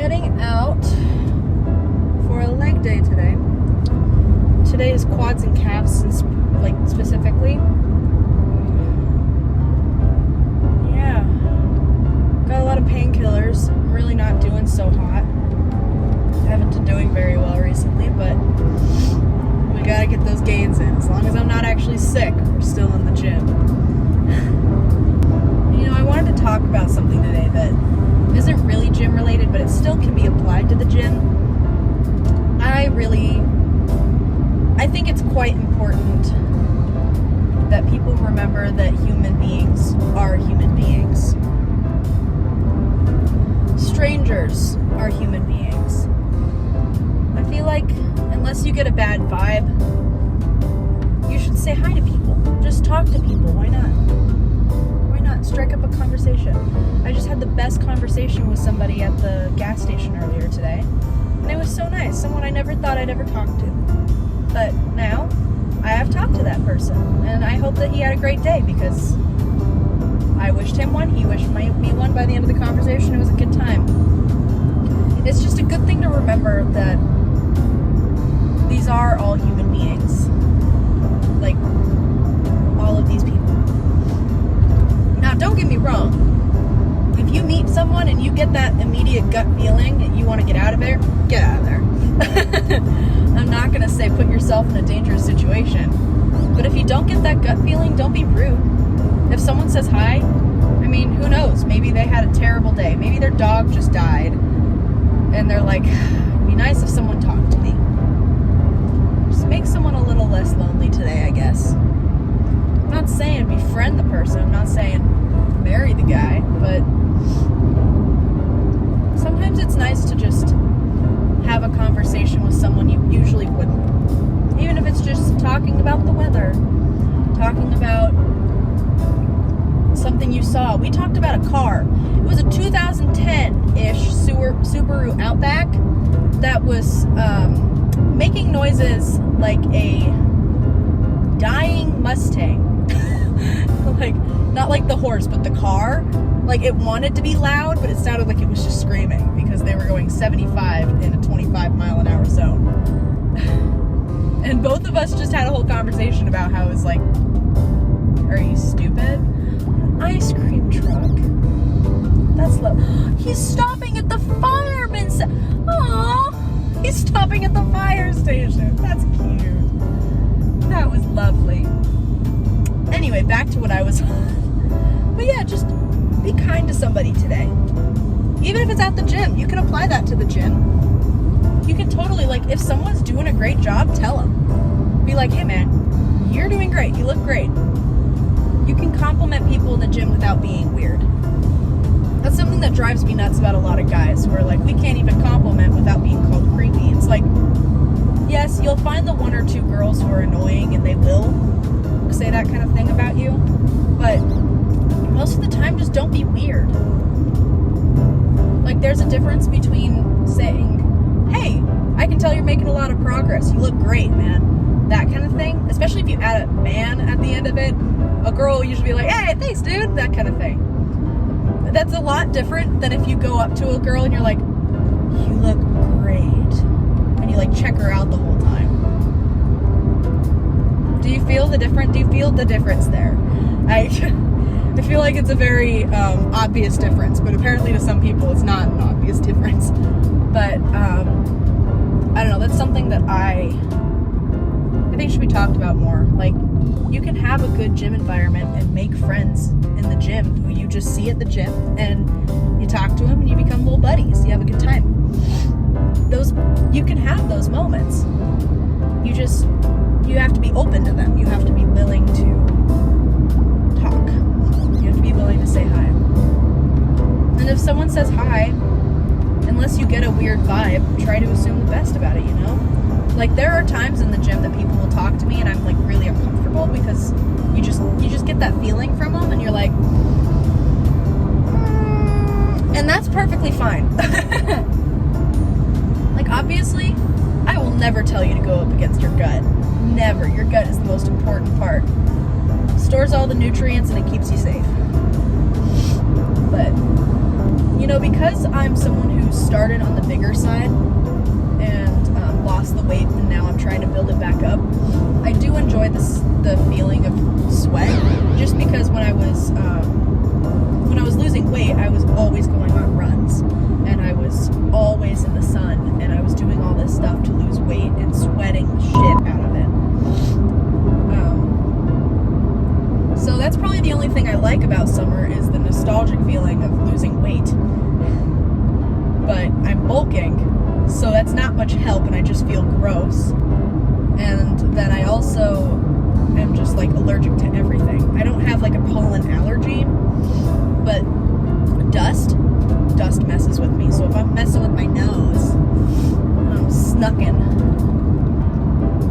heading out for a leg day today. Today is quads and calves, like specifically. Yeah, got a lot of painkillers. I'm really not doing so hot. I haven't been doing very well recently, but we gotta get those gains in. As long as I'm not actually sick, we're still in the gym. I wanted to talk about something today that isn't really gym related, but it still can be applied to the gym. I think it's quite important that people remember that human beings are human beings. Strangers are human beings. I feel like unless you get a bad vibe, you should say hi to people. Just talk to people. Why not? Strike up a conversation. I just had the best conversation with somebody at the gas station earlier today, and it was so nice. Someone I never thought I'd ever talk to, but now I have talked to that person, and I hope that he had a great day, because I wished him one, he wished me one. By the end of the conversation, it was a good time. It's just a good thing to remember that these are all human beings, like all of these people. Now, don't get me wrong. If you meet someone and you get that immediate gut feeling that you want to get out of there, get out of there. I'm not going to say put yourself in a dangerous situation. But if you don't get that gut feeling, don't be rude. If someone says hi, I mean, who knows? Maybe they had a terrible day. Maybe their dog just died. And they're like, it'd be nice if someone talked to me. Just make someone a little less lonely today, I guess. I'm not saying befriend the person. I'm not saying marry the guy, but sometimes it's nice to just have a conversation with someone you usually wouldn't. Even if it's just talking about the weather, talking about something you saw. We talked about a car. It was a 2010-ish Subaru Outback that was making noises like a dying Mustang. Like, not like the horse, but the car. Like, it wanted to be loud, but it sounded like it was just screaming because they were going 75 in a 25-mile-an-hour zone. And both of us just had a whole conversation about how it was like, are you stupid? Ice cream truck. That's low. He's stopping at the fireman's. Aww. He's stopping at the fire station. That's cute. That was lovely. Anyway, back to what I was on. But yeah, just be kind to somebody today. Even if it's at the gym, you can apply that to the gym. You can totally, like, if someone's doing a great job, tell them. Be like, hey man, you're doing great. You look great. You can compliment people in the gym without being weird. That's something that drives me nuts about a lot of guys who are like, we can't even compliment without being called creepy. It's like, yes, you'll find the one or two girls who are annoying and they will say that kind of thing about you, but most of the time, just don't be weird. Like, there's a difference between saying, hey, I can tell you're making a lot of progress, you look great, man, that kind of thing, especially if you add a man at the end of it. A girl will usually be like, hey, thanks dude, that kind of thing. That's a lot different than if you go up to a girl and you're like, you look great, and you like check her out the whole time. Do you feel the difference? Do you feel the difference there? I feel like it's a very obvious difference, but apparently to some people it's not an obvious difference. But I don't know. That's something that I think should be talked about more. Like, you can have a good gym environment and make friends in the gym who you just see at the gym, and you talk to them and you become little buddies. You have a good time. You can have those moments. You have to be open to them. You have to be willing to talk. You have to be willing to say hi. And if someone says hi, unless you get a weird vibe, try to assume the best about it, you know? Like, there are times in the gym that people will talk to me and I'm like really uncomfortable because you just get that feeling from them and you're like, and that's perfectly fine. Like, obviously, I will never tell you to go up against your gut. Never. Your gut is the most important part. Stores all the nutrients and it keeps you safe. But, So because I'm someone who started on the bigger side and lost the weight and now I'm trying to build it back up, I do enjoy the feeling of sweat, just because when I was losing weight, I was always going on runs and I was always in the sun and I was doing all this stuff to lose weight and sweating the shit out of it. So that's probably the only thing I like about summer is the nostalgic feeling of losing weight. But I'm bulking, so that's not much help and I just feel gross. And then I also am just like allergic to everything. I don't have like a pollen allergy, but dust messes with me. So if I'm messing with my nose, I'm snucking.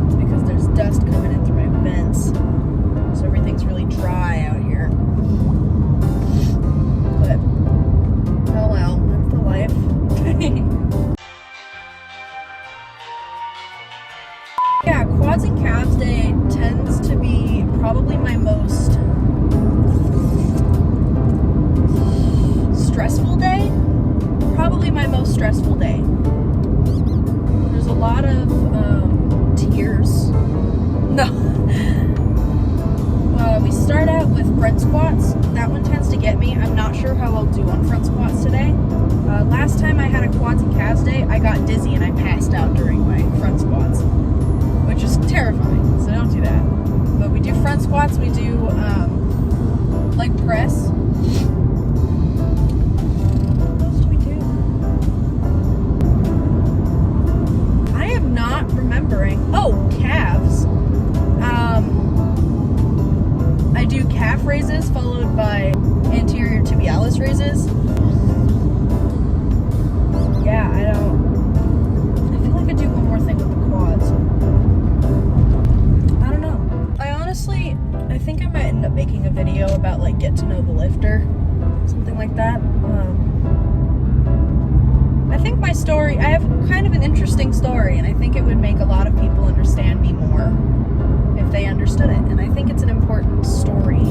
It's because there's dust coming in through my vents. So everything's really dry out here. But, oh well, that's the life. Yeah, Quads and Calves Day tends to be probably my most stressful day. Probably my most stressful day. There's a lot of tears. No. We start out with front squats. That one tends to get me. I'm not sure how I'll do on front squats today. Last time I had a Quads and Calves Day, I got dizzy and I passed out during my front squats, which is terrifying, so don't do that. But we do front squats, we do leg press. What else do we do? I am not remembering. Oh, calves. I do calf raises followed by anterior tibialis raises. Yeah, I feel like I do one more thing with the quads. I don't know. I think I might end up making a video about like get to know the lifter, something like that. I think my story, I have kind of an interesting story, and I think it would make a lot of people understand me more if they understood it. And I think it's an important story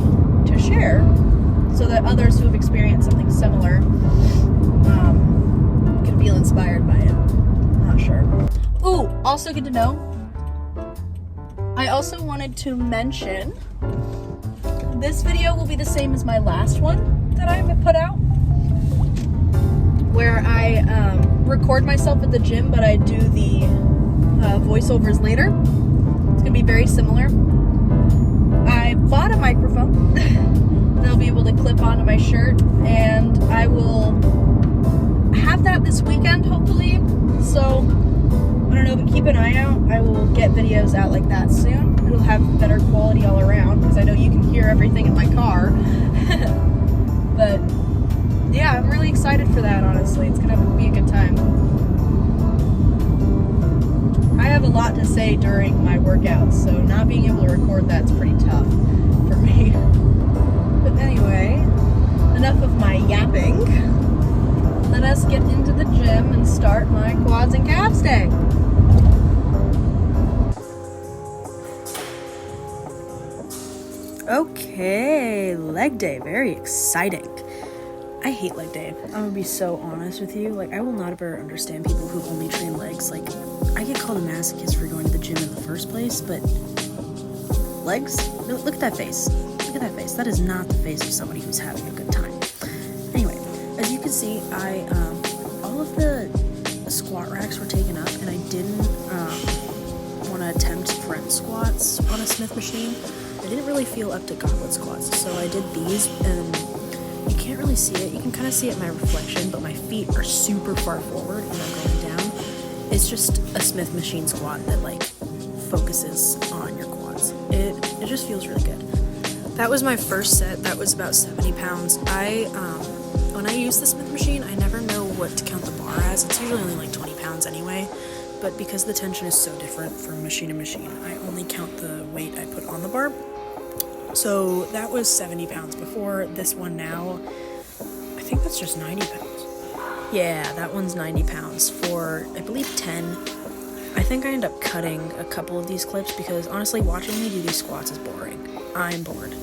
to share so that others who have experienced something similar can feel inspired by it. I'm not sure. Ooh, also good to know. I also wanted to mention this video will be the same as my last one that I put out, where I record myself at the gym, but I do the voiceovers later. It's gonna be very similar. I bought a microphone that I'll be able to clip onto my shirt, and I will have that this weekend, hopefully. So, I don't know, but keep an eye out. I will get videos out like that soon. It'll have better quality all around, because I know you can hear everything in my car. But, yeah, I'm really excited for that, honestly. It's gonna be a good time. I have a lot to say during my workouts, so not being able to record that's pretty tough for me. But anyway, enough of my yapping. Let us get into the gym and start my Quads and Calves Day. Okay, leg day, very exciting. I hate leg day. I'm gonna be so honest with you. Like, I will not ever understand people who only train legs. Like, I get called a masochist for going to the gym in the first place, but legs? No, look at that face. Look at that face. That is not the face of somebody who's having a good time. Anyway, as you can see, all of the squat racks were taken up, and I didn't want to attempt front squats on a Smith machine. I didn't really feel up to goblet squats, so I did these, and you can't really see it. You can kind of see it in my reflection, but my feet are super far forward and I'm going down. It's just a Smith machine squat that like focuses on your quads. It just feels really good. That was my first set. That was about 70 pounds. When I use the Smith machine, I never know what to count the bar as. It's usually only like 20 pounds anyway, but because the tension is so different from machine to machine, I only count the weight I put on the bar. So that was 70 pounds before. This one now, I think that's just 90 pounds. Yeah, that one's 90 pounds for, I believe, 10. I think I end up cutting a couple of these clips because honestly, watching me do these squats is boring. I'm bored.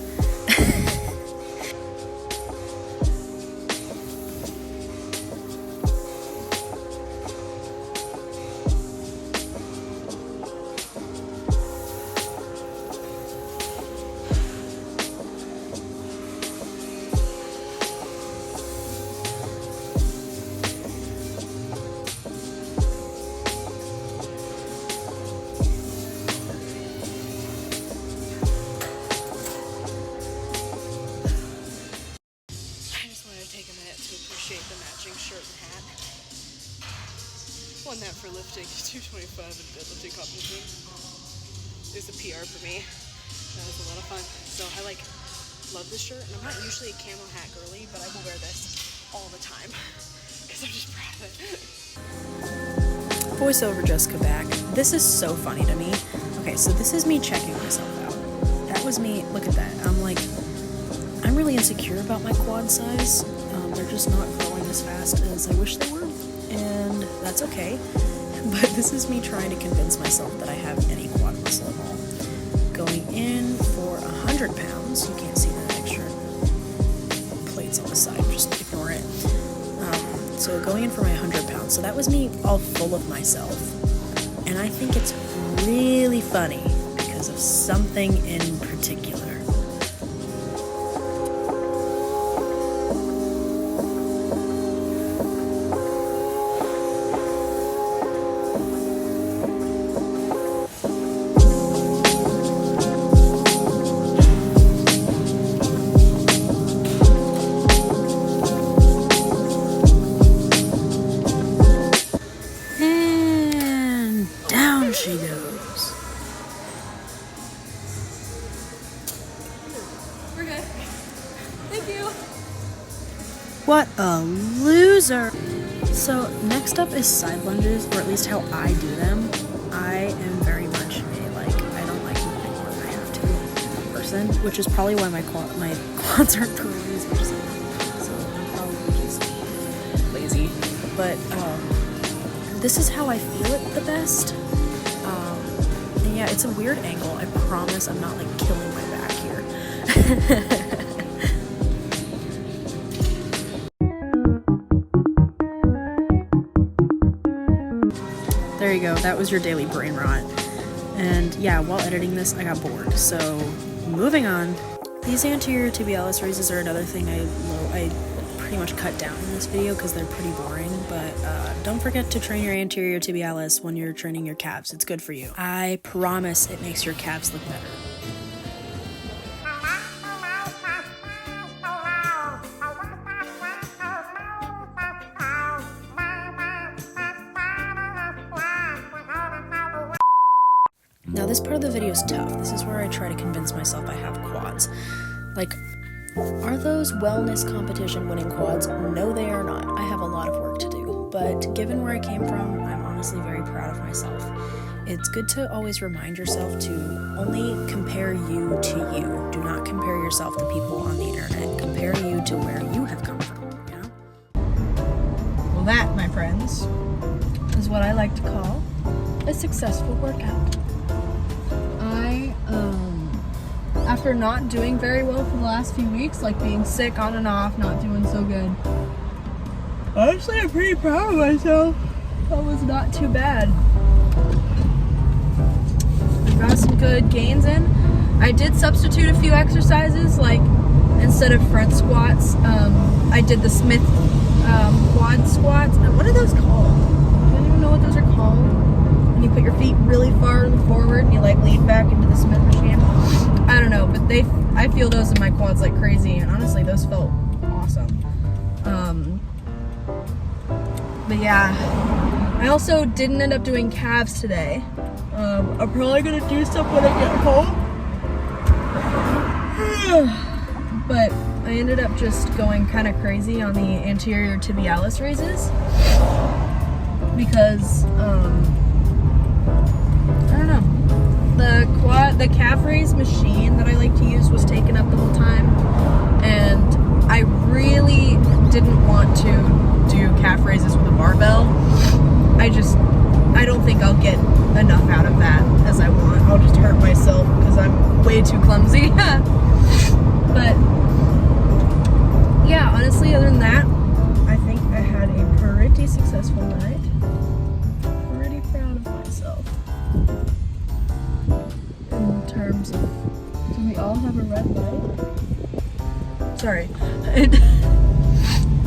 appreciate the matching shirt and hat. Won that for lifting 225 in deadlifting competition. It was a PR for me. That was a lot of fun. So I love this shirt, and I'm not usually a camo hat girly, but I will wear this all the time because I'm just proud of it. Voiceover Jessica back. This is so funny to me. Okay, so this is me checking myself out. That was me. Look at that. I'm really insecure about my quad size. They're just not growing as fast as I wish they were, and that's okay. But this is me trying to convince myself that I have any quad muscle at all. Going in for 100 pounds. You can't see the extra plates on the side. Just ignore it. So going in for my 100 pounds. So that was me all full of myself. And I think it's really funny because of something in particular. She goes. We're good. Thank you. What a loser. So next up is side lunges, or at least how I do them. I am very much a I don't like moving more than I have to person, which is probably why my quads aren't curly as much as I want. So I'm probably just lazy. But this is how I feel it the best. Yeah, it's a weird angle. I promise I'm not killing my back here. There you go. That was your daily brain rot. And yeah, while editing this, I got bored. So moving on. These anterior tibialis raises are another thing I pretty much cut down in this video because they're pretty boring, but don't forget to train your anterior tibialis when you're training your calves. It's good for you. I promise it makes your calves look better. Now this part of the video is tough. This is where I try to convince myself I have quads. Are those wellness competition winning quads? No, they are not. I have a lot of work to do, but given where I came from, I'm honestly very proud of myself. It's good to always remind yourself to only compare you to you. Do not compare yourself to people on the internet. Compare you to where you have come from, you know? Well, that, my friends, is what I like to call a successful workout. After not doing very well for the last few weeks, being sick on and off, not doing so good, honestly, I'm pretty proud of myself. That was not too bad. I got some good gains in. I did substitute a few exercises, instead of front squats, I did the Smith quad squats. What are those called? I don't even know what those are called. And you put your feet really far forward and you lean back into the Smith machine. I don't know, but I feel those in my quads like crazy, and honestly, those felt awesome. But yeah, I also didn't end up doing calves today. I'm probably gonna do some when I get home. But I ended up just going kind of crazy on the anterior tibialis raises because I don't know. The calf raise machine that I like to use was taken up the whole time, and I really didn't want to do calf raises with a barbell. I don't think I'll get enough out of that as I want. I'll just hurt myself because I'm way too clumsy. But yeah, honestly, other than that, I think I had a pretty successful night. Pretty proud of myself. In terms of, do we all have a red light? Sorry.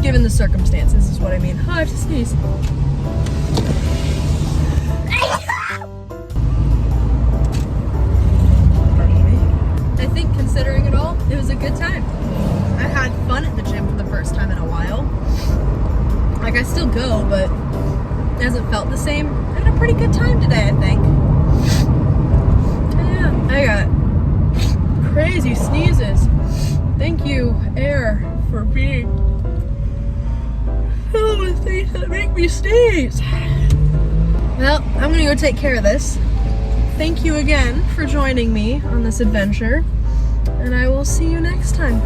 Given the circumstances is what I mean. Oh, I have to sneeze. I think considering it all, it was a good time. I had fun at the gym for the first time in a while. hasn't felt the same. I had a pretty good time today, I think. Yeah, I got crazy sneezes. Thank you, air, for being filled with things that make me sneeze. Well, I'm gonna go take care of this. Thank you again for joining me on this adventure, and I will see you next time.